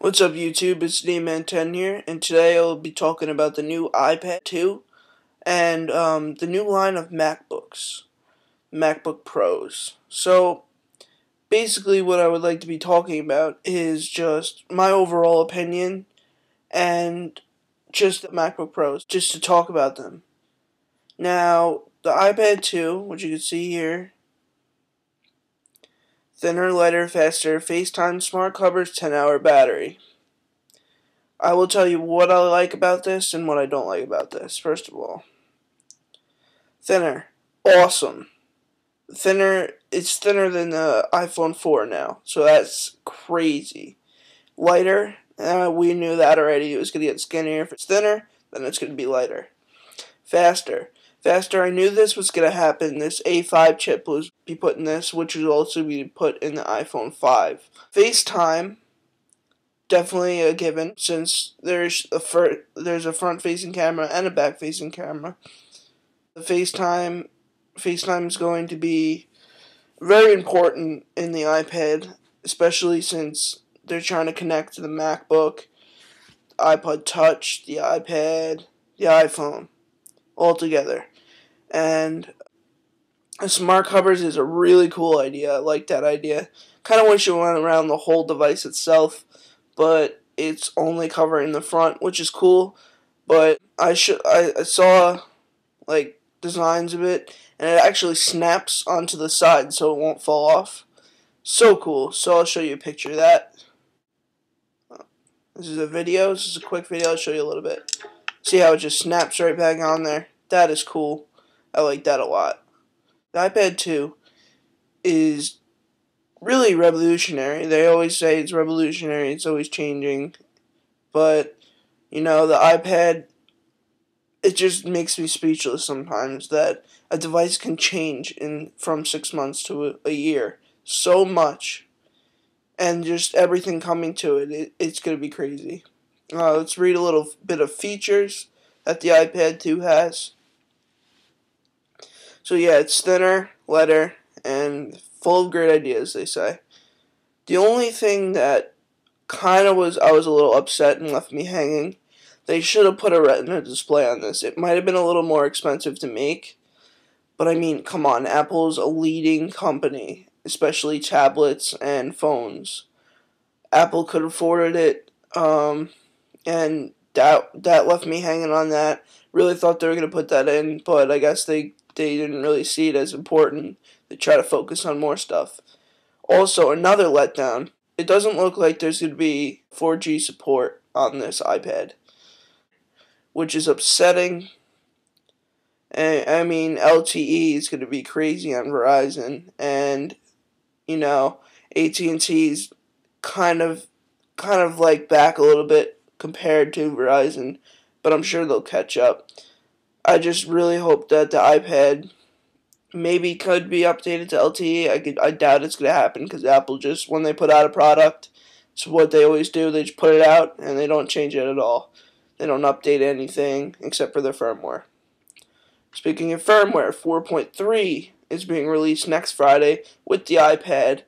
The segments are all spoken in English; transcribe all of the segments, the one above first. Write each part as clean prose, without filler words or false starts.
What's up YouTube, it's at&t here, and today I'll be talking about the new iPad 2 and the new line of MacBooks, Macbook Pros. So basically what I would like to be talking about is just my overall opinion and just the MacBook Pros, just to talk about them. Now, the iPad 2, which you can see here, thinner, lighter, faster, FaceTime, smart covers, 10-hour battery. I will tell you what I like about this and what I don't like about this. First of all, thinner, awesome. It's thinner than the iPhone 4 now, so that's crazy. Lighter, we knew that already. It was going to get skinnier. If it's thinner, then it's going to be lighter. Faster, I knew this was going to happen. This A5 chip was be put in this, which would also be put in the iPhone 5. FaceTime, definitely a given, since there's a front-facing camera and a back-facing camera. The FaceTime is going to be very important in the iPad, especially since they're trying to connect to the MacBook, the iPod Touch, the iPad, the iPhone, all together. And smart covers is a really cool idea. I like that idea. Kind of wish it went around the whole device itself, but it's only covering the front, which is cool. But I saw like designs of it, and it actually snaps onto the side so it won't fall off. So cool. So I'll show you a picture of that. This is a video. This is a quick video. I'll show you a little bit. See how it just snaps right back on there? That is cool. I like that a lot. The iPad 2 is really revolutionary. They always say it's revolutionary, it's always changing. But, you know, the iPad, it just makes me speechless sometimes that a device can change from 6 months to a year so much. And just everything coming to it, it's going to be crazy. Let's read a little bit of features that the iPad 2 has. So yeah, it's thinner, lighter, and full of great ideas, they say. The only thing that I was a little upset and left me hanging, they should have put a Retina display on this. It might have been a little more expensive to make, but I mean, come on, Apple's a leading company, especially tablets and phones. Apple could have afforded it, and that left me hanging on that. Really thought they were going to put that in, but I guess they didn't really see it as important. They try to focus on more stuff. Also, another letdown. It doesn't look like there's going to be 4G support on this iPad, which is upsetting. I mean, LTE is going to be crazy on Verizon, and you know, at&t's kind of like back a little bit compared to Verizon, but I'm sure they'll catch up. I just really hope that the iPad maybe could be updated to LTE. I doubt it's going to happen because Apple just, when they put out a product, it's what they always do. They just put it out and they don't change it at all. They don't update anything except for their firmware. Speaking of firmware, 4.3 is being released next Friday with the iPad,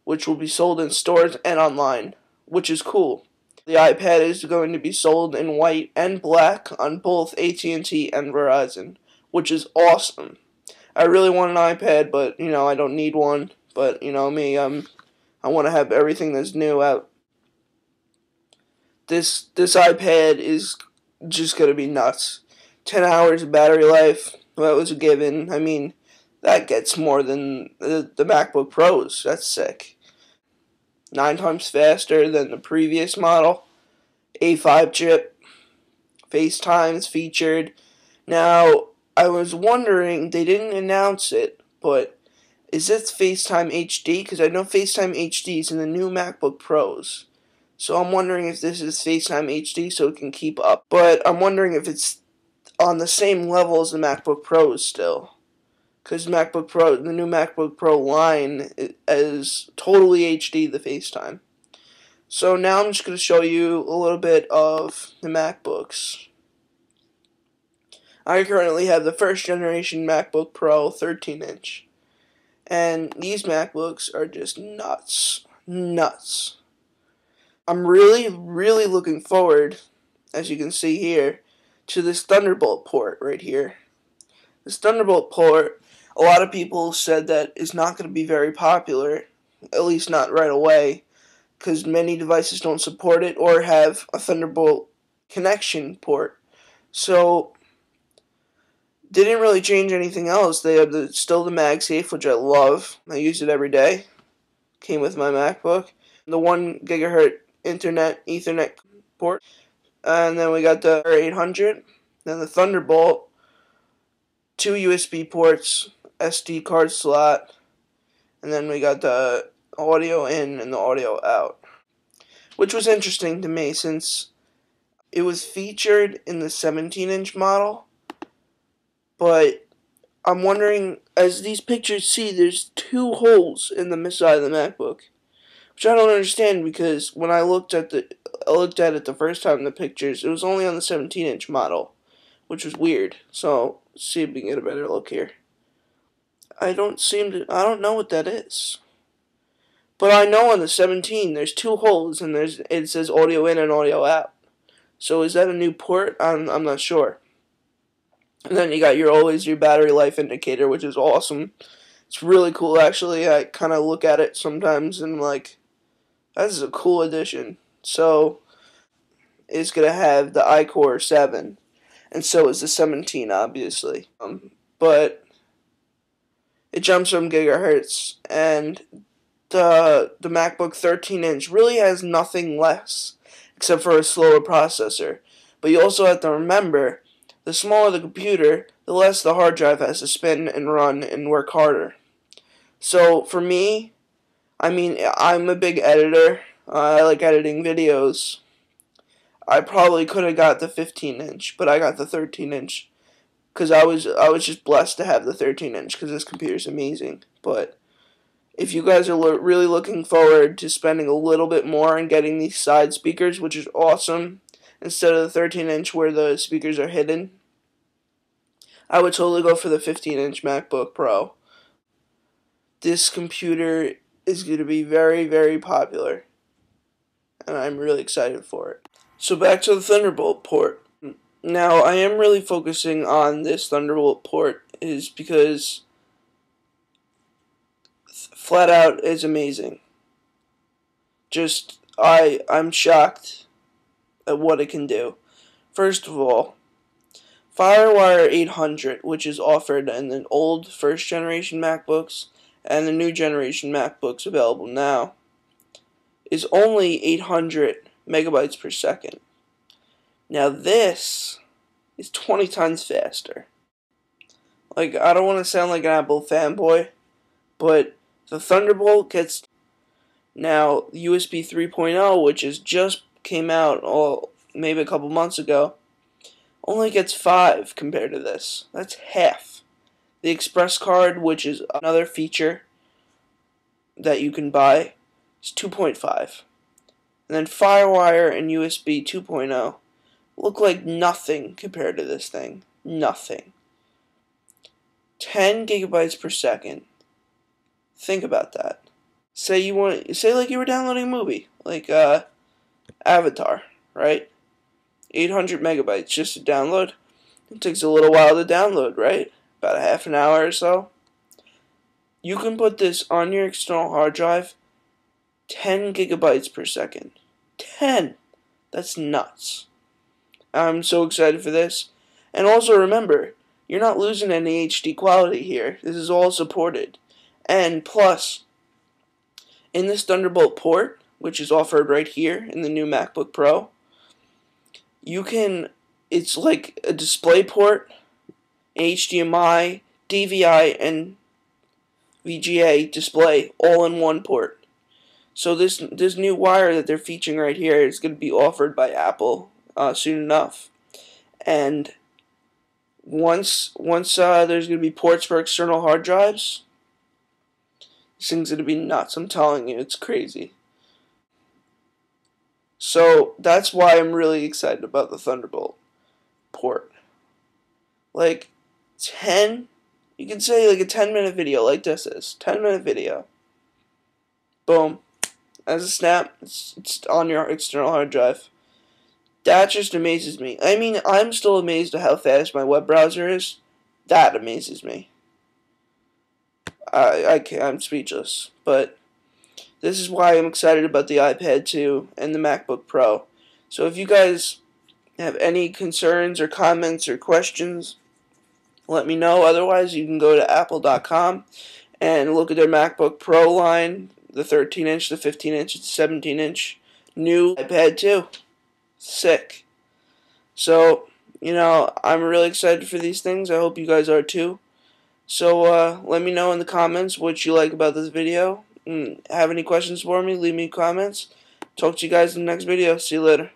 which will be sold in stores and online, which is cool. The iPad is going to be sold in white and black on both at&t and Verizon, which is awesome. I really want an iPad, but, you know, I don't need one. But, you know me, I want to have everything that's new out. This iPad is just going to be nuts. 10 hours of battery life, that was a given. I mean, that gets more than the MacBook Pros. That's sick. 9 times faster than the previous model. A5 chip. FaceTime's featured. Now, I was wondering, they didn't announce it, but is this FaceTime HD? Because I know FaceTime HD is in the new MacBook Pros. So I'm wondering if this is FaceTime HD so it can keep up. But I'm wondering if it's on the same level as the MacBook Pros still. Because the new MacBook Pro line is totally HD, the FaceTime. So now I'm just going to show you a little bit of the MacBooks. I currently have the first generation MacBook Pro 13-inch. And these MacBooks are just nuts. Nuts. I'm really looking forward, as you can see here, to this Thunderbolt port right here. This Thunderbolt port, a lot of people said that it's not going to be very popular, at least not right away, because many devices don't support it or have a Thunderbolt connection port. So, didn't really change anything else. They have still the MagSafe, which I love. I use it every day. Came with my MacBook. The 1 gigahertz internet Ethernet port. And then we got the 800. Then the Thunderbolt. 2 USB ports, SD card slot. And then we got the audio in and the audio out. Which was interesting to me since it was featured in the 17-inch model. But I'm wondering, as these pictures see, there's 2 holes in the side of the MacBook, which I don't understand because when I looked at it the first time in the pictures, it was only on the 17-inch model, which was weird. So, let's see if we can get a better look here. I don't know what that is. But I know on the 17 there's 2 holes and it says audio in and audio out. So is that a new port? I'm not sure. And then you got your battery life indicator, which is awesome. It's really cool, actually. I kind of look at it sometimes and I'm like, that is a cool addition. So, it's going to have the iCore 7. And so is the 17, obviously. But it jumps from gigahertz. And the MacBook 13-inch really has nothing less except for a slower processor. But you also have to remember, the smaller the computer, the less the hard drive has to spin and run and work harder. So for me, I mean, I'm a big editor. I like editing videos. I probably could have got the 15-inch, but I got the 13-inch because I was just blessed to have the 13-inch because this computer's amazing. But if you guys are really looking forward to spending a little bit more and getting these side speakers, which is awesome, instead of the 13-inch where the speakers are hidden, I would totally go for the 15-inch MacBook Pro. This computer is going to be very popular, and I'm really excited for it. So back to the Thunderbolt port. Now, I am really focusing on this Thunderbolt port is because flat out is amazing. I'm shocked at what it can do. First of all, FireWire 800, which is offered in the old first generation MacBooks and the new generation MacBooks available now, is only 800 megabytes per second. Now this is 20 times faster. Like, I don't want to sound like an Apple fanboy, but the Thunderbolt gets now USB 3.0, which is just came out maybe a couple months ago, only gets 5 compared to this. That's half. The Express card, which is another feature that you can buy, is 2.5. And then FireWire and USB 2.0 look like nothing compared to this thing. Nothing. 10 gigabytes per second. Think about that. Say like you were downloading a movie, like Avatar, right? 800 megabytes just to download. It takes a little while to download, right? About a half an hour or so. You can put this on your external hard drive, 10 gigabytes per second. 10! That's nuts. I'm so excited for this. And also remember, you're not losing any HD quality here. This is all supported. And plus, in this Thunderbolt port, which is offered right here in the new MacBook Pro, it's like a display port, HDMI, DVI, and VGA display all in one port. So this new wire that they're featuring right here is going to be offered by Apple soon enough. And once there's going to be ports for external hard drives, this thing's going to be nuts. I'm telling you, it's crazy. So that's why I'm really excited about the Thunderbolt port. Like 10, you can say like a 10-minute video like this is. 10-minute video. Boom. as a snap. It's on your external hard drive. That just amazes me. I mean, I'm still amazed at how fast my web browser is. That amazes me. I can't, I'm speechless. But this is why I'm excited about the iPad 2 and the MacBook Pro. So if you guys have any concerns or comments or questions, let me know. Otherwise, you can go to apple.com and look at their MacBook Pro line, the 13-inch, the 15-inch, the 17-inch new iPad 2. Sick. So, I'm really excited for these things. I hope you guys are too. So, let me know in the comments what you like about this video. And have any questions for me, leave me comments. Talk to you guys in the next video. See you later.